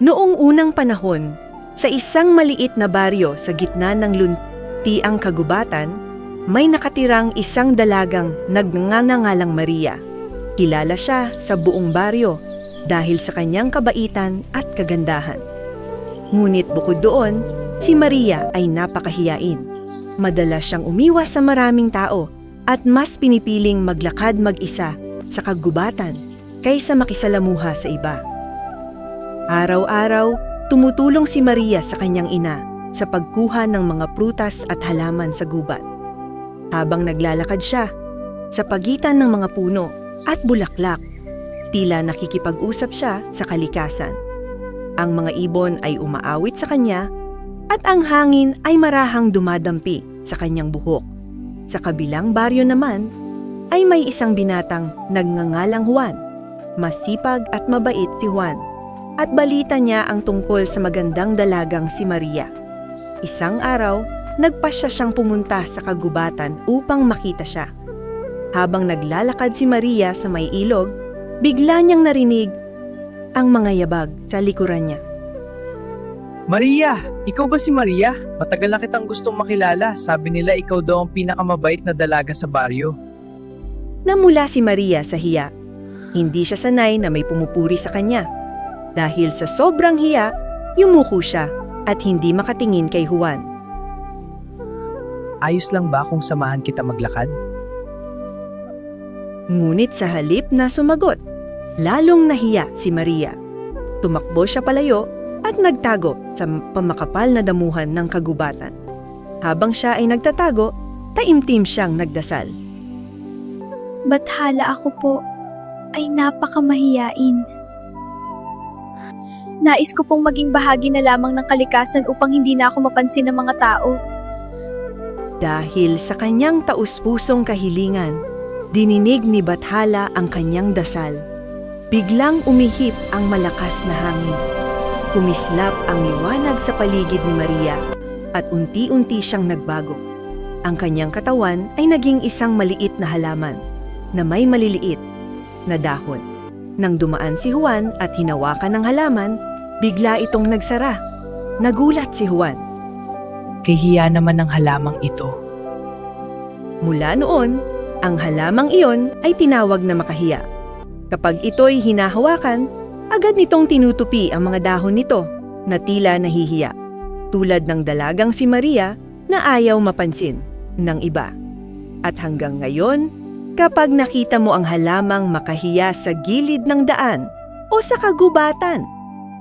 Noong unang panahon, sa isang maliit na baryo sa gitna ng luntiang kagubatan, may nakatirang isang dalagang nagngangalang Maria. Kilala siya sa buong baryo dahil sa kanyang kabaitan at kagandahan. Ngunit bukod doon, si Maria ay napakahiyain. Madalas siyang umiwas sa maraming tao at mas pinipiling maglakad mag-isa sa kagubatan kaysa makisalamuha sa iba. Araw-araw, tumutulong si Maria sa kanyang ina sa pagkuha ng mga prutas at halaman sa gubat. Habang naglalakad siya, sa pagitan ng mga puno at bulaklak, tila nakikipag-usap siya sa kalikasan. Ang mga ibon ay umaawit sa kanya at ang hangin ay marahang dumadampi sa kanyang buhok. Sa kabilang baryo naman, ay may isang binatang nagngangalang Juan. Masipag at mabait si Juan at balita niya ang tungkol sa magandang dalagang si Maria. Isang araw, nagpasya siyang pumunta sa kagubatan upang makita siya. Habang naglalakad si Maria sa may ilog, bigla niyang narinig ang mga yabag sa likuran niya. Maria! Ikaw ba si Maria? Matagal na kitang gustong makilala. Sabi nila ikaw daw ang pinakamabait na dalaga sa baryo. Namula si Maria sa hiya. Hindi siya sanay na may pumupuri sa kanya. Dahil sa sobrang hiya, yumuko siya at hindi makatingin kay Juan. Ayos lang ba kung samahan kita maglakad? Ngunit sa halip na sumagot, lalong nahiya si Maria. Tumakbo siya palayo at nagtago sa pamakapal na damuhan ng kagubatan. Habang siya ay nagtatago, taimtim siyang nagdasal. Bathala ako po ay napakamahiyain. Nais ko pong maging bahagi na lamang ng kalikasan upang hindi na ako mapansin ng mga tao. Dahil sa kanyang taus-pusong kahilingan, dininig ni Bathala ang kanyang dasal. Biglang umihip ang malakas na hangin. Kumislap ang liwanag sa paligid ni Maria at unti-unti siyang nagbago. Ang kanyang katawan ay naging isang maliit na halaman na may maliliit na dahon. Nang dumaan si Juan at hinawakan ng halaman, bigla itong nagsara. Nagulat si Juan. Kahiya naman ng halamang ito. Mula noon, ang halamang iyon ay tinawag na makahiya. Kapag ito'y hinahawakan, agad nitong tinutupi ang mga dahon nito na tila nahihiya, tulad ng dalagang si Maria na ayaw mapansin ng iba. At hanggang ngayon, kapag nakita mo ang halamang makahiya sa gilid ng daan o sa kagubatan,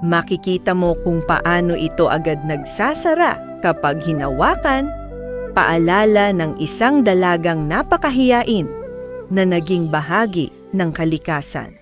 makikita mo kung paano ito agad nagsasara kapag hinawakan, paalala ng isang dalagang napakahiyain na naging bahagi ng kalikasan.